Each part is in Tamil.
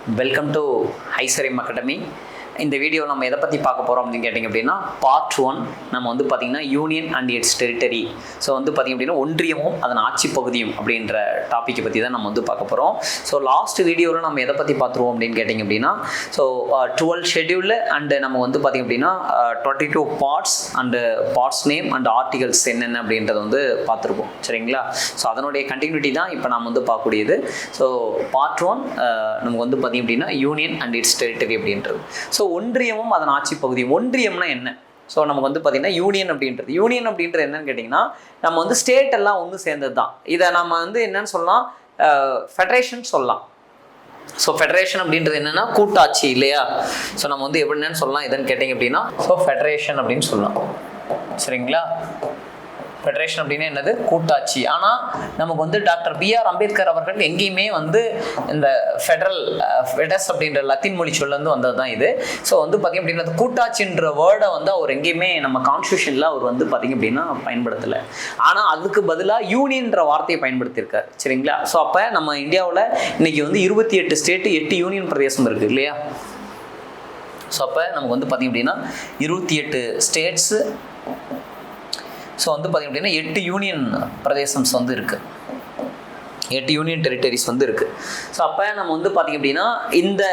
வெல்கம் டு ஐஸ்வர்யம் அகாடமி. இந்த வீடியோ நம்ம எதை பற்றி பார்க்க போகிறோம் அப்படின்னு கேட்டிங்க அப்படின்னா பார்ட் 1 நம்ம வந்து பார்த்திங்கன்னா union and it's territory. So வந்து பார்த்திங்க அப்படின்னா ஒன்றியமும் அதன் ஆட்சி பகுதியும் அப்படின்ற டாப்பிக்கை பற்றி தான் நம்ம வந்து பார்க்க போகிறோம். ஸோ லாஸ்ட் வீடியோவில் நம்ம எதை பற்றி பார்த்துருவோம் அப்படின்னு கேட்டிங்க அப்படின்னா ஸோ 12 ஷெட்யூல் அண்டு நம்ம வந்து பார்த்திங்க அப்படின்னா 22 parts and parts name and articles என்னென்ன அப்படின்றத வந்து பார்த்துருப்போம். சரிங்களா? ஸோ அதனுடைய கண்டினியூட்டி தான் இப்போ நம்ம வந்து பார்க்கக்கூடியது. ஸோ பார்ட் 1 நமக்கு வந்து பார்த்திங்க அப்படின்னா யூனியன் அண்ட் இட்ஸ் டெரிட்டரி அப்படின்றது. ஸோ ஒன்றியமும் அதன் ஆட்சி பகுதியும். ஒன்றியம்னா என்ன? ஸோ நமக்கு வந்து பார்த்திங்கன்னா யூனியன் அப்படின்றது என்னன்னு கேட்டிங்கன்னா நம்ம வந்து ஸ்டேட் எல்லாம் ஒன்று சேர்ந்தது தான். இதை நம்ம வந்து என்னன்னு சொல்லலாம், ஃபெடரேஷன் சொல்லலாம். ஸோ ஃபெடரேஷன் அப்படின்றது என்னென்னா கூட்டாட்சி இல்லையா? ஸோ நம்ம வந்து எப்படின்னு சொல்லலாம் இதுன்னு கேட்டிங்க அப்படின்னா ஸோ ஃபெடரேஷன் அப்படின்னு சொல்லலாம். சரிங்களா? ஃபெடரேஷன் அப்படின்னா என்னது? கூட்டாட்சி. ஆனால் நமக்கு வந்து டாக்டர் B.R. அம்பேத்கர் அவர்கள் எங்கேயுமே வந்து இந்த ஃபெடஸ் அப்படின்ற லத்தீன் மொழி சொல்லேருந்து வந்தது தான் இது. ஸோ வந்து பார்த்திங்க அப்படின்னா கூட்டாட்சின்ற வேர்டை வந்து அவர் எங்கேயுமே நம்ம கான்ஸ்டியூஷனில் அவர் வந்து பார்த்திங்க அப்படின்னா பயன்படுத்தலை. ஆனால் அதுக்கு பதிலாக யூனியன்ற வார்த்தையை பயன்படுத்தியிருக்காரு. சரிங்களா? ஸோ அப்போ நம்ம இந்தியாவில் இன்றைக்கி வந்து 28 ஸ்டேட்டு 8 யூனியன் பிரதேசம் இருக்குது இல்லையா? ஸோ அப்போ நமக்கு வந்து பார்த்திங்க அப்படின்னா 28 ஸ்டேட்ஸு, ஸோ வந்து பார்த்திங்க அப்படின்னா 8 யூனியன் பிரதேசம்ஸ் வந்து இருக்குது, 8 யூனியன் டெரிட்டரிஸ் வந்து இருக்குது. ஸோ அப்போ நம்ம வந்து பார்த்திங்க அப்படின்னா இந்த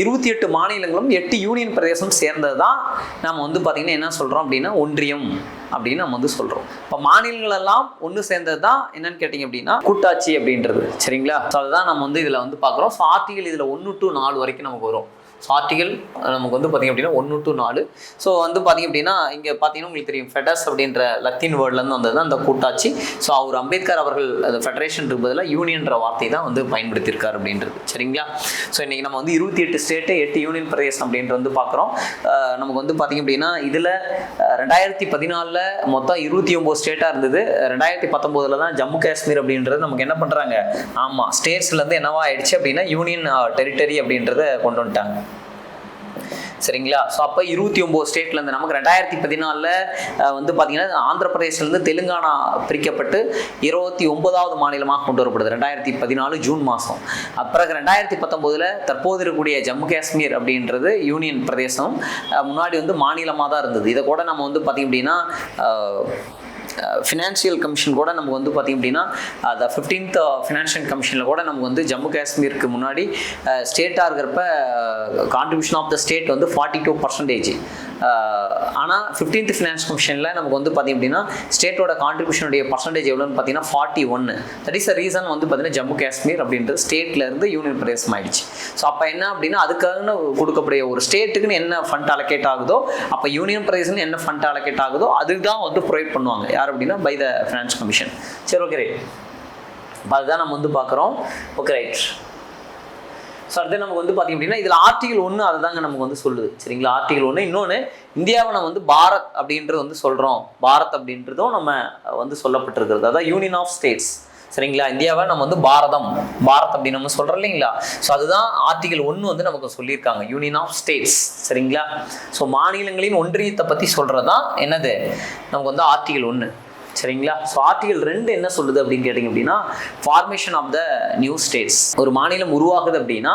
28 மாநிலங்களும் 8 யூனியன் பிரதேசம் சேர்ந்தது தான் நம்ம வந்து பார்த்திங்கன்னா என்ன சொல்கிறோம் அப்படின்னா ஒன்றியம் அப்படின்னு நம்ம வந்து சொல்கிறோம். இப்போ மாநிலங்கள் எல்லாம் ஒன்று சேர்ந்தது தான் என்னன்னு கேட்டிங்க அப்படின்னா கூட்டாட்சி அப்படின்றது. சரிங்களா? ஸோ அதுதான் நம்ம வந்து இதில் வந்து பார்க்குறோம். ஸோ ஆர்டிகல் இதில் 1 to 4 வரைக்கும் நமக்கு வரும். ஸோ ஆர்டிகல் நமக்கு வந்து பார்த்திங்க அப்படின்னா 1 to 4. ஸோ வந்து பார்த்திங்க அப்படின்னா இங்கே பார்த்தீங்கன்னா உங்களுக்கு தெரியும் ஃபெடஸ் அப்படின்ற லத்தீன் வேர்ட்லேருந்து வந்தது தான் அந்த கூட்டாட்சி. ஸோ அவர் அம்பேத்கர் அவர்கள் அந்த ஃபெடரேஷனுக்கு பதிலாக யூனியன்ற வார்த்தை தான் வந்து பயன்படுத்தியிருக்கார் அப்படின்றது. சரிங்களா? ஸோ இன்றைக்கி நம்ம வந்து 28 ஸ்டேட்டு 8 யூனியன் பிரதேசம் அப்படின்ட்டு வந்து பார்க்குறோம். நமக்கு வந்து பார்த்திங்க அப்படின்னா இதில் 2014 மொத்தம் 29 ஸ்டேட்டாக இருந்தது. 2019 தான் ஜம்மு காஷ்மீர் அப்படின்றது நமக்கு என்ன பண்ணுறாங்க, ஆமாம் ஸ்டேட்ஸ்லேருந்து என்னவா ஆயிடுச்சு அப்படின்னா யூனியன் டெரிட்டரி அப்படின்றத கொண்டு வந்துட்டாங்க. சரிங்களா? ஸோ அப்போ 29 ஸ்டேட்லேருந்து நமக்கு 2014 வந்து பார்த்திங்கன்னா ஆந்திர பிரதேசிலேருந்து தெலுங்கானா பிரிக்கப்பட்டு 29வது மாநிலமாக கொண்டு வரப்படுது 2014 ஜூன் மாதம். அப்புறம் 2019 தற்போது இருக்கக்கூடிய ஜம்மு காஷ்மீர் அப்படின்றது யூனியன் பிரதேசம். முன்னாடி வந்து மாநிலமாக தான் இருந்தது. இதை கூட நம்ம வந்து பார்த்திங்க அப்படின்னா ஃபினான்ஷியல் கமிஷன் கூட நமக்கு வந்து பார்த்திங்க அப்படின்னா அந்த 15th ஃபினான்ஷியல் கமிஷனில் கூட நமக்கு வந்து ஜம்மு காஷ்மீருக்கு முன்னாடி ஸ்டேட்டாக இருக்கிறப்ப கான்ட்ரிபியூஷன் ஆஃப் த ஸ்டேட் வந்து 42%. ஆனால் 15th ஃபினான்ஸ் கமிஷனில் நமக்கு வந்து பார்த்திங்க அப்படின்னா ஸ்டேட்டோட கான்ட்ரிபியூஷனுடைய பர்சன்டேஜ் எவ்வளோன்னு பார்த்தீங்கன்னா 41. தட் இஸ் த ரீசன் வந்து பார்த்திங்கன்னா ஜம்மு காஷ்மீர் அப்படின்றது ஸ்டேட்லேருந்து யூனியன் பிரதேசம் ஆகிடுச்சு. ஸோ அப்போ என்ன அப்படின்னா அதுக்காக கொடுக்கக்கூடிய ஒரு ஸ்டேட்டுக்குன்னு என்ன ஃபண்ட் அலோகேட் ஆகுதோ அப்போ யூனியன் பிரதேசம்னு என்ன ஃபண்ட் அலோகேட் ஆகுதோ அதுதான் வந்து ப்ரொவைட் பண்ணுவாங்க. யார் அப்படின்னா பை த ஃபினான்ஸ் கமிஷன். சரி, ஓகே ரைட். அதுதான் நம்ம வந்து பார்க்குறோம். Okay right. ஸோ அடுத்து நமக்கு வந்து பார்த்திங்க அப்படின்னா இதில் ஆர்டிகல் 1 அதை தாங்க நமக்கு வந்து சொல்லுது. சரிங்களா? ஆர்டிகல் 1. இன்னொன்று இந்தியாவை நம்ம வந்து பாரத் அப்படின்றது வந்து சொல்கிறோம். பாரத் அப்படின்றதும் நம்ம வந்து சொல்லப்பட்டிருக்கிறது. அதான் யூனியன் ஆஃப் ஸ்டேட்ஸ். சரிங்களா? இந்தியாவை நம்ம வந்து பாரத் அப்படின்னு நம்ம சொல்கிறோம் இல்லைங்களா? ஸோ அதுதான் ஆர்டிகல் 1 வந்து நமக்கு சொல்லியிருக்காங்க, யூனியன் ஆஃப் ஸ்டேட்ஸ். சரிங்களா? ஸோ மாநிலங்களின் ஒன்றியத்தை பற்றி சொல்கிறது தான் என்னது நமக்கு வந்து ஆர்டிகல் 1. சரிங்களா? ஸோ ஆர்டிகல் 2 என்ன சொல்லுது அப்படின்னு கேட்டிங்க அப்படின்னா formation of the new states. ஒரு மாநிலம் உருவாகுது அப்படின்னா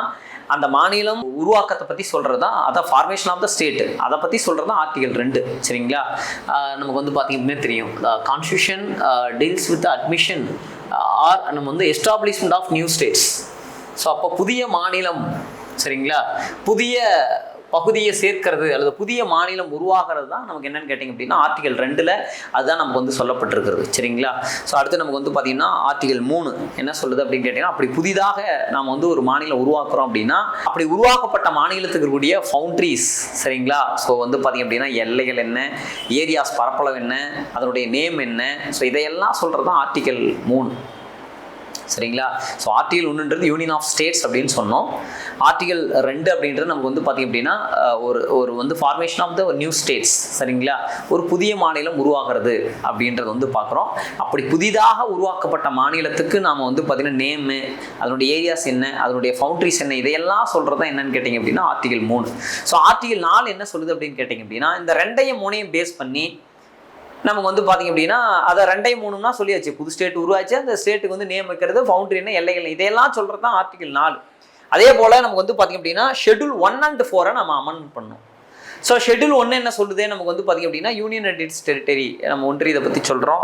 அந்த மாநிலம் உருவாக்கத்தை பற்றி சொல்கிறது தான் அதான் ஃபார்மேஷன் ஆஃப் த ஸ்டேட்டு. அதை பற்றி சொல்கிறது தான் ஆர்டிகல் 2. சரிங்களா? நமக்கு வந்து பார்த்திங்க அப்படின்னா தெரியும் constitution deals with admission or நம்ம வந்து establishment of new states. So அப்போ புதிய மாநிலம், சரிங்களா, புதிய பகுதியை சேர்க்கிறது அல்லது புதிய மாநிலம் உருவாகிறது தான் நமக்கு என்னன்னு கேட்டிங்க அப்படின்னா ஆர்டிகல் 2 அதுதான் நமக்கு வந்து சொல்லப்பட்டிருக்கிறது. சரிங்களா? ஸோ அடுத்து நமக்கு வந்து பார்த்திங்கன்னா ஆர்டிகல் 3 என்ன சொல்லுது அப்படின்னு கேட்டிங்கன்னா அப்படி புதிதாக நாம் வந்து ஒரு மாநிலம் உருவாக்குறோம் அப்படின்னா அப்படி உருவாக்கப்பட்ட மாநிலத்துக்கு இருக்கக்கூடிய பவுண்ட்ரிஸ். சரிங்களா? ஸோ வந்து பார்த்திங்க அப்படின்னா எல்லைகள் என்ன, ஏரியாஸ் பரப்பளவு என்ன, அதனுடைய நேம் என்ன, ஸோ இதையெல்லாம் சொல்கிறது தான் ஆர்டிகல் 3. சரிங்களா? ஸோ ஆர்டிகல் 1ன்றது யூனியன் ஆஃப் ஸ்டேட்ஸ் அப்படின்னு சொன்னோம். ஆர்டிகல் 2 அப்படின்றது நமக்கு வந்து பார்த்திங்க அப்படின்னா ஒரு வந்து formation of the new states. சரிங்களா? ஒரு புதிய மாநிலம் உருவாகிறது அப்படின்றது வந்து பார்க்குறோம். அப்படி புதிதாக உருவாக்கப்பட்ட மாநிலத்துக்கு நாம் வந்து பார்த்திங்கன்னா நேமு, அதனுடைய ஏரியாஸ் என்ன, அதனுடைய பவுண்ட்ரிஸ் என்ன, இதையெல்லாம் சொல்கிறது தான் என்னன்னு கேட்டிங்க அப்படின்னா ஆர்டிகல் 3. ஸோ ஆர்டிகல் 4 என்ன சொல்லுது அப்படின்னு கேட்டிங்க அப்படின்னா இந்த 2ஐயும் 3ஐயும் பேஸ் பண்ணி நமக்கு வந்து பார்த்திங்க அப்படின்னா அதை 2 3னா சொல்லியாச்சு. புது ஸ்டேட் உருவாச்சு, அந்த ஸ்டேட்டுக்கு வந்து நேம் வைக்கிறது, பவுண்டரி என்ன, எல்லைகள், இதையெல்லாம் சொல்கிறது தான் ஆர்டிகல் 4. அதே போல் நமக்கு வந்து பார்த்திங்க அப்படின்னா ஷெட்யூல் 1 and 4 நம்ம அமெண்ட் பண்ணணும். ஸோ ஷெட்யூல் 1 என்ன சொல்லுது நமக்கு வந்து பார்த்திங்க அப்படின்னா யூனியன் அண்ட் இட்ஸ் டெரிட்டரி நம்ம ஒன்றியத்தை பற்றி சொல்கிறோம்.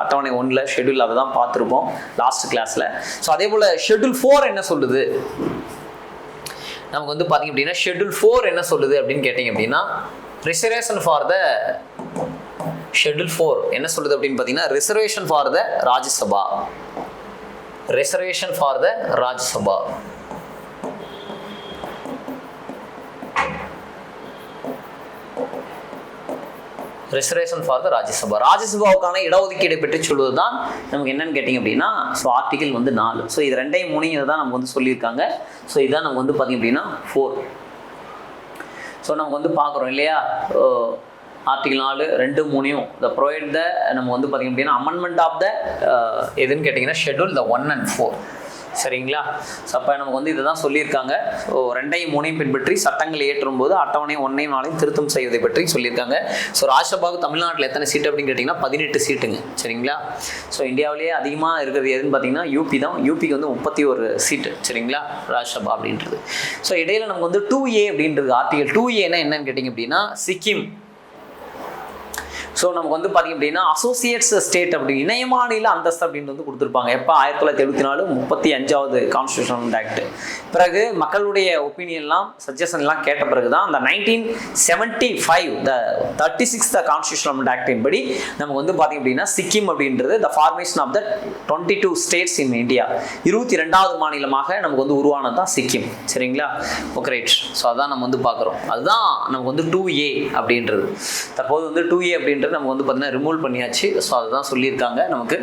அட்டவணை 1ல் ஷெட்யூல் அதை தான் பார்த்துருப்போம் லாஸ்ட் கிளாஸில். ஸோ அதே போல் ஷெட்யூல் 4 என்ன சொல்லுது நமக்கு வந்து பார்த்திங்க அப்படின்னா ஷெட்யூல் 4 என்ன சொல்லுது அப்படின்னு கேட்டிங்க அப்படின்னா ரிசர்வேஷன் ஃபார் த ஷெட்யூல் 4 என்ன சொல்லுது அப்படின்னு பார்த்தீங்கன்னா reservation for the Rajya Sabha. Reservation for the Rajya Sabha. Reservation for the Rajya Sabha. ராஜ்யசபாவுக்கான இடஒதுக்கீடு பெற்று சொல்வது தான் நமக்கு என்னன்னு கேட்டிங்க அப்படின்னா ஸோ ஆர்டிகிள் வந்து 4. ஸோ இது 2 3 தான் நமக்கு வந்து சொல்லியிருக்காங்க. ஸோ இதுதான் நமக்கு வந்து பார்த்திங்க அப்படின்னா 4. ஸோ நமக்கு வந்து பார்க்குறோம் இல்லையா ஆர்டிகிள் 4 2 3 த ப்ரொவைட் த நம்ம வந்து பார்த்திங்க அப்படின்னா அமெண்ட்மெண்ட் ஆஃப் த எதுன்னு கேட்டிங்கன்னா ஷெட்யூல் த 1 and 4 சரிங்களா. ஸோ அப்போ நமக்கு வந்து இதை தான் சொல்லியிருக்காங்க. ஸோ 2 3 பின்பற்றி சட்டங்கள் இயற்றும் போது அட்டவணை 1 4 திருத்தம் செய்வதை பற்றி சொல்லியிருக்காங்க. ஸோ ராஜ்யசபாவுக்கு தமிழ்நாட்டில் எத்தனை சீட்டு அப்படின்னு கேட்டிங்கன்னா 18 சீட்டுங்க சரிங்களா. ஸோ இந்தியாவிலேயே அதிகமாக இருக்கிறது எதுன்னு பார்த்தீங்கன்னா யூபி தான். யூபிக்கு வந்து 31 சீட்டு சரிங்களா ராஜ்யசபா அப்படின்றது. ஸோ இடையில நமக்கு வந்து 2A அப்படின்றது ஆர்டிகல் 2A என்னன்னு கேட்டிங்க அப்படின்னா சிக்கிம். ஸோ நமக்கு வந்து பார்த்திங்க அப்படின்னா அசோசியேட்ஸ் ஸ்டேட் அப்படி இணைய மாநில அந்தஸ்து அப்படின்னு வந்து கொடுத்துருப்பாங்க. எப்போ 1974 35வது கான்ஸ்டியூஷனல் ஆக்ட். பிறகு மக்களுடைய ஒப்பீனியன்லாம் சஜஷன்லாம் கேட்ட பிறகு தான் அந்த 1975 த 36th கான்ஸ்டியூஷனல் ஆக்டின் படி நமக்கு வந்து பார்த்திங்க அப்படின்னா சிக்கிம் அப்படின்றது the formation of the 22 states in India 22வது மாநிலமாக நமக்கு வந்து உருவானது தான் சிக்கிம் சரிங்களா. Okay right. ஸோ அதான் நம்ம வந்து பார்க்குறோம். அதுதான் நமக்கு வந்து 2A அப்படின்றது. தற்போது வந்து 2A அப்படின்றது நமக்கு வந்து பார்த்தீங்கன்னா ரிமூவ் பண்ணியாச்சு. ஸோ அதுதான் சொல்லியிருக்காங்க நமக்கு.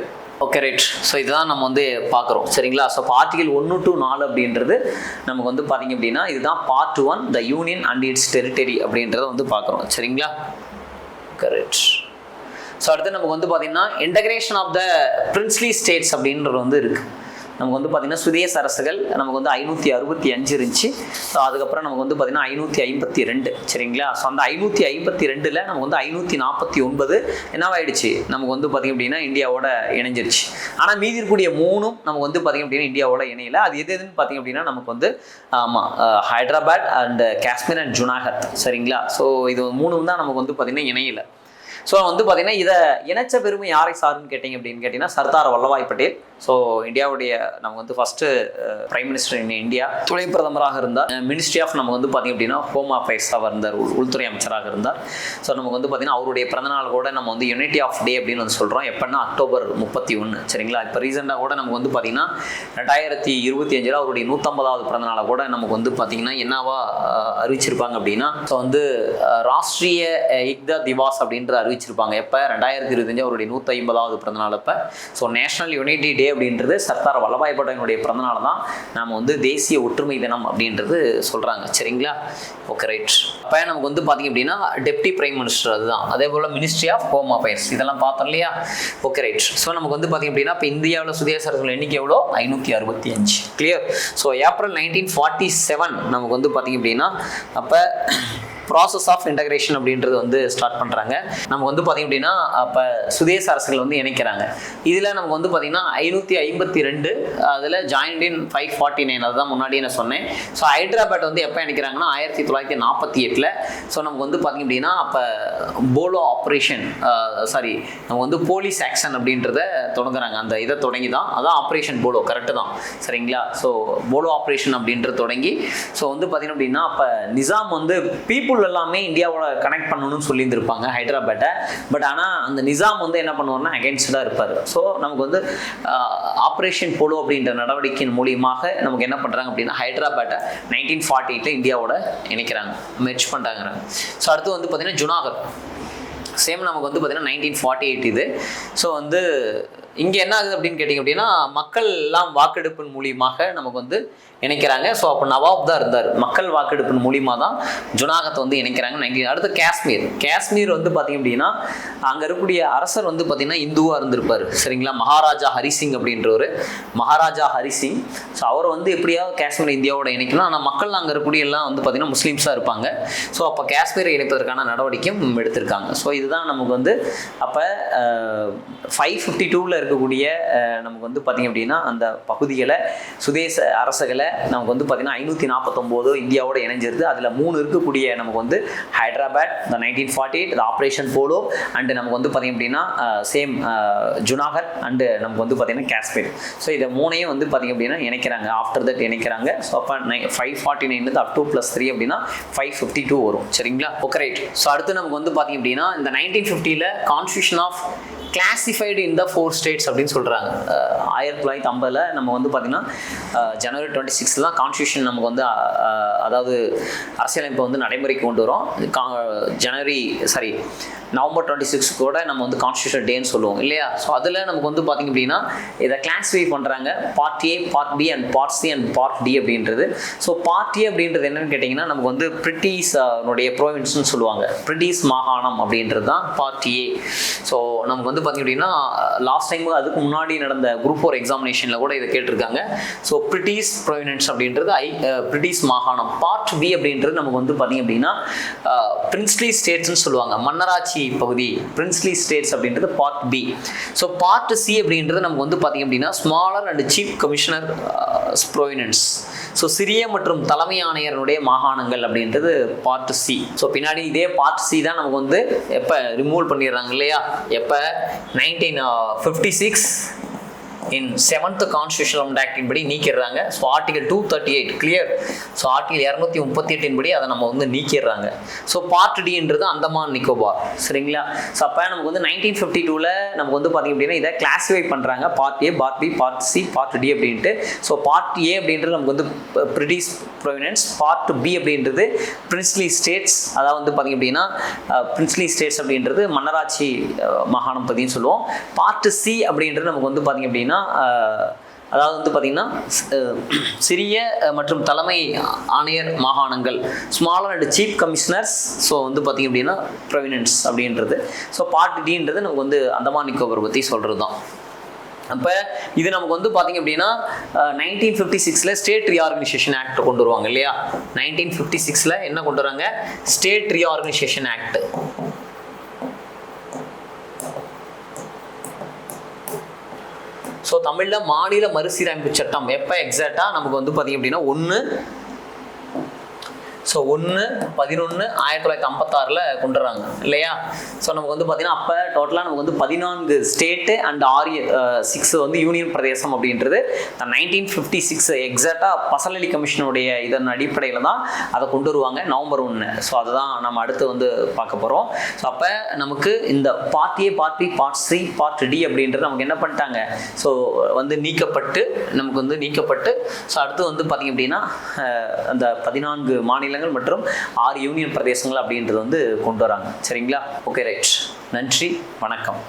Okay right. ஸோ இதுதான் நம்ம வந்து பார்க்குறோம் சரிங்களா. ஸோ ஆர்டிகல் 1 to 4 அப்படின்றது நமக்கு வந்து பார்த்திங்க அப்படின்னா இதுதான் part 1 the union and it's territory அப்படின்றத வந்து பார்க்குறோம் சரிங்களா. Okay right. ஸோ அடுத்து நமக்கு வந்து பார்த்திங்கன்னா integration of the princely states அப்படின்றது வந்து இருக்குது. நமக்கு வந்து பார்த்திங்கன்னா சுதேச அரசுகள் நமக்கு வந்து 565 இருந்துச்சு. ஸோ அதுக்கப்புறம் நமக்கு வந்து பார்த்திங்கன்னா 552 சரிங்களா. ஸோ அந்த 552ல் நமக்கு வந்து 549 என்னவாயிடுச்சு நமக்கு வந்து பார்த்திங்க அப்படின்னா இந்தியாவோட இணைஞ்சிருச்சு. ஆனால் மீதி இருக்கக்கூடிய 3 நமக்கு வந்து பார்த்திங்க அப்படின்னா இந்தியாவோட இணையில. அது எதுன்னு பார்த்திங்க அப்படின்னா நமக்கு வந்து ஆமாம் ஹைதராபாத் அண்ட் காஷ்மீர் அண்ட் ஜுனாகத் சரிங்களா. ஸோ இது 3 தான் நமக்கு வந்து பார்த்திங்கன்னா இணையில. ஸோ வந்து பார்த்திங்கன்னா இதை இணைச்ச பெருமை யாரை சாருன்னு கேட்டிங்க அப்படின்னு கேட்டிங்கன்னா சர்தார் வல்லபாய் பட்டேல். ஸோ இந்தியாவுடைய நமக்கு வந்து first prime minister in India, துணை பிரதமராக இருந்தார். மினிஸ்ட்ரி ஆஃப் நமக்கு வந்து பார்த்திங்க அப்படின்னா ஹோம் அஃபேர்ஸாக இருந்தார், உள்துறை அமைச்சராக இருந்தார். ஸோ நமக்கு வந்து பார்த்திங்கன்னா அவருடைய பிறந்தநாள் கூட நம்ம வந்து யூனிட்டி ஆஃப் டே அப்படின்னு வந்து சொல்கிறோம். எப்போன்னா அக்டோபர் 31 சரிங்களா. இப்போ ரீசெண்டாக கூட நமக்கு வந்து பார்த்திங்கன்னா 2025 அவருடைய 150வது பிறந்தநாளை கூட நமக்கு வந்து பார்த்திங்கன்னா என்னவா அறிவிச்சிருப்பாங்க அப்படின்னா ஸோ வந்து ராஷ்ட்ரிய ஏக்தா திவாஸ் அப்படின்ற அறிவிச்சிருப்பாங்க. எப்போ 2025 அவருடைய 150வது பிறந்தநாள் அப்போ. ஸோ நேஷனல் யூனிட்டி டே அப்படின்றது சர்தார் வல்லபாய் பட்டேலுடைய பிறந்தநாள் தான் நம்ம வந்து தேசிய ஒற்றுமை தினம் அப்படின்றது சொல்கிறாங்க சரிங்களா. Okay right. அப்போ நமக்கு வந்து பார்த்திங்க அப்படின்னா டெப்டி பிரைம் மினிஸ்டர் அதுதான். அதே போல் மினிஸ்ட்ரி ஆஃப் ஹோம் அஃபேர்ஸ் இதெல்லாம் பார்த்தோம் இல்லையா. Okay right. ஸோ நமக்கு வந்து பார்த்திங்க அப்படின்னா இப்போ இந்தியாவில் சுதேச அரசுகள் எண்ணிக்கை எவ்வளோ 565 கிளியர். ஸோ ஏப்ரல் 1947 நமக்கு வந்து பார்த்திங்க அப்படின்னா அப்போ ப்ராசஸ் ஆஃப் இன்டகிரேஷன் அப்படின்றது வந்து ஸ்டார்ட் பண்ணுறாங்க. நமக்கு வந்து பார்த்திங்க அப்படின்னா அப்போ சுதேச அரசுகள் வந்து இணைக்கிறாங்க. இதில் நமக்கு வந்து பார்த்திங்கன்னா 552 அதில் ஜாயின்ட் இன் 549 அதுதான் முன்னாடியே நான் சொன்னேன். ஸோ ஹைதராபாத் வந்து எப்போ இணைக்கிறாங்கன்னா 1948. ஸோ நமக்கு வந்து பார்த்திங்க அப்படின்னா அப்போ போலோ ஆப்ரேஷன் நம்ம வந்து போலீஸ் ஆக்ஷன் அப்படின்றத தொடங்குறாங்க. அந்த இதை தொடங்கி தான் அதான் ஆப்ரேஷன் போலோ கரெக்டு தான் சரிங்களா. ஸோ போலோ ஆப்ரேஷன் அப்படின்றது தொடங்கி ஸோ வந்து பார்த்திங்க அப்படின்னா அப்போ நிசாம் வந்து பீப்புள் எல்லாமே இந்தியாவோட கனெக்ட் பண்ணணும்னு சொல்லியிருந்திருப்பாங்க ஹைதராபாத்தை. பட் ஆனால் அந்த நிசாம் வந்து என்ன பண்ணுவார்னா அகேன்ஸ்டாக இருப்பார். ஸோ நமக்கு வந்து ஆப்ரேஷன் போலோ அப்படின்ற நடவடிக்கையின் மூலியமாக நமக்கு என்ன பண்ணுறாங்க அப்படின்னா ஹைதராபாத்தை 1948 இந்தியாவோட இணைக்கிறாங்க, மெர்ஜ் பண்ணுறாங்க. ஸோ அடுத்து வந்து பார்த்திங்கன்னா ஜுனாகத் சேம் நமக்கு வந்து பார்த்திங்கன்னா 1948 இது. ஸோ வந்து இங்கே என்ன ஆகுது அப்படின்னு கேட்டிங்க அப்படின்னா மக்கள் எல்லாம் வாக்கெடுப்பின் மூலியமாக நமக்கு வந்து இணைக்கிறாங்க. ஸோ அப்போ நவாப் தான் இருந்தார். மக்கள் வாக்கெடுப்பின் மூலியமாக தான் ஜுனாகத்தை வந்து இணைக்கிறாங்க. அடுத்து காஷ்மீர் வந்து பார்த்திங்க அப்படின்னா அங்கே இருக்கக்கூடிய அரசர் வந்து பார்த்திங்கன்னா இந்துவாக இருந்திருப்பார் சரிங்களா. மகாராஜா ஹரிசிங் அப்படின்றவர் மகாராஜா ஹரிசிங். ஸோ அவரை வந்து எப்படியாவது காஷ்மீர் இந்தியாவோட இணைக்கணும். ஆனால் மக்கள் அங்கே இருக்கக்கூடிய எல்லாம் வந்து பார்த்திங்கன்னா முஸ்லீம்ஸாக இருப்பாங்க. ஸோ அப்போ காஷ்மீரை இணைப்பதற்கான நடவடிக்கையும் எடுத்திருக்காங்க. ஸோ இதுதான் நமக்கு வந்து அப்போ 552 இருக்கக்கூடிய நமக்கு வந்து பார்த்திங்க அப்படின்னா அந்த பகுதிகளை சுதேச அரசுகளை நமக்கு வந்து பார்த்திங்கன்னா 549 இந்தியாவோட இணைஞ்சிருது. அதில் 3 இருக்கக்கூடிய நமக்கு வந்து ஹைதராபாத், இந்த 1948 இந்த ஆப்ரேஷன் போலோ, அண்டு நமக்கு வந்து பார்த்திங்க அப்படின்னா சேம் ஜுனாகர், அண்டு நமக்கு வந்து பார்த்திங்கன்னா காஷ்மீர். ஸோ இதை 3ஐயும் வந்து பார்த்திங்க அப்படின்னா இணைக்கிறாங்க. ஆஃப்டர் தட் இணைக்கிறாங்க. ஸோ அப்போ 549 அப் டூ +3 அப்படின்னா 552 வரும். சரிங்களா? Okay, right. ஸோ அடுத்து நமக்கு வந்து பார்த்திங்க அப்படின்னா இந்த 1950 constitution of classified in the 4 states அப்படின்னு சொல்கிறாங்க. 1950 நம்ம வந்து பார்த்திங்கன்னா ஜனவரி 26 தான் கான்ஸ்டியூஷன் நமக்கு வந்து அதாவது அரசியலமைப்பை வந்து நடைமுறைக்கு கொண்டு வரும். நவம்பர் 26 கூட நம்ம வந்து கான்ஸ்டியூஷன் டேன்னு சொல்லுவோம் இல்லையா? ஸோ அதில் நமக்கு வந்து பார்த்திங்க அப்படின்னா இதை கிளாஸிஃபை பண்ணுறாங்க. Part A, part B and part C and part D அப்படின்றது. ஸோ பார்ட் ஏ அப்படின்றது என்னன்னு கேட்டிங்கன்னா நமக்கு வந்து பிரிட்டிஷனுடைய ப்ரோவின்ஸ்னு சொல்லுவாங்க. பிரிட்டிஷ் மாகாணம் அப்படின்றது தான் பார்ட் ஏ. ஸோ நமக்கு வந்து பார்த்திங்க அப்படின்னா லாஸ்ட் டைம் அதுக்கு முன்னாடி நடந்த குரூப் 4 எக்ஸாமினேஷனில் கூட இதை கேட்டிருக்காங்க. ஸோ பிரிட்டிஷ் ப்ரோவினன்ஸ் அப்படின்றது பிரிட்டிஷ் மாகாணம். பார்ட் பி அப்படின்றது நமக்கு வந்து பார்த்திங்க அப்படின்னா பிரின்ஸ்லி ஸ்டேட்ஸ்ன்னு சொல்லுவாங்க. மன்னராட்சி பகுதி, பிரின்ஸ்லி ஸ்டேட்ஸ் அப்படின்றது part B. So part C அப்படின்றது நமக்கு வந்து பார்த்திங்க அப்படின்னா smaller and chief commissioner provinces. So சிறிய மற்றும் தலைமை ஆணையருடைய மாகாணங்கள் அப்படின்றது பார்ட் சி. ஸோ பின்னாடி இதே பார்ட் சி தான் நமக்கு வந்து எப்போ ரிமூவ் பண்ணிடுறாங்க இல்லையா? எப்போ 1956 in 7th Constitutional Act படி நீக்கிடுறாங்க. So article 238 clear. So article 238 படி அதை நம்ம வந்து நீக்கிடுறாங்க. ஸோ பார்ட் டின்றது அந்தமான் நிக்கோபார். சரிங்களா? ஸோ அப்போ நமக்கு வந்து 1952 நமக்கு வந்து பார்த்திங்க அப்படின்னா இதை கிளாஸிஃபை பண்ணுறாங்க. Part A, part B, part C, part D அப்படின்ட்டு. ஸோ பார்ட் ஏ அப்படின்றது நமக்கு வந்து பிரிட்டிஷ் ப்ரோவினன்ஸ். பார்ட் பி அப்படின்றது பிரின்ஸ்லி ஸ்டேட்ஸ். அதாவது வந்து பார்த்திங்க அப்படின்னா பிரின்ஸ்லி ஸ்டேட்ஸ் அப்படின்றது மன்னராட்சி மாகாணம் பற்றின்னு சொல்லுவோம். பார்ட் சி அப்படின்றது நமக்கு வந்து பார்த்திங்க அப்படின்னா அதாவது வந்து பார்த்திங்கன்னா சிறிய மற்றும் தலைமை ஆணையர் மாகாணங்கள், smaller and chief commissioners. So வந்து பார்த்திங்க அப்படின்னா ப்ரோவினன்ஸ் அப்படின்றது. ஸோ பார்ட் டின்றது நமக்கு வந்து அந்தமான் நிக்கோபார் பற்றி சொல்கிறது தான். அப்போ இது நமக்கு வந்து பார்த்திங்க அப்படின்னா 1956 ஸ்டேட் ரீஆர்கனைசேஷன் ஆக்ட் கொண்டு வருவாங்க இல்லையா? 1956 என்ன கொண்டு வராங்க? State reorganisation act. ஸோ தமிழில் மாநில மறுசீரமைப்பு சட்டம் எப்போ எக்ஸாக்டாக நமக்கு வந்து பார்த்திங்க அப்படின்னா 1/11/1956 கொண்டு வராங்க இல்லையா? ஸோ நமக்கு வந்து பார்த்திங்கன்னா அப்போ டோட்டலாக நமக்கு வந்து 14 ஸ்டேட்டு அண்ட் 6 வந்து யூனியன் பிரதேசம் அப்படின்றது 1956 எக்ஸாக்டாக பசலலி கமிஷனுடைய இதன் அடிப்படையில் தான் அதை கொண்டு வருவாங்க நவம்பர் 1. ஸோ அதுதான் நம்ம அடுத்து வந்து பார்க்க போகிறோம். ஸோ அப்போ நமக்கு இந்த part A, part B, part C, part D அப்படின்றது நமக்கு என்ன பண்ணிட்டாங்க? ஸோ வந்து நீக்கப்பட்டு ஸோ அடுத்து வந்து பார்த்திங்க அப்படின்னா அந்த 14 மாநிலங்கள் மற்றும் 6 யூனியன் பிரதேசங்கள் அப்படின்றது வந்து கொண்டு வராங்க. சரிங்களா? Okay, right. நன்றி, வணக்கம்.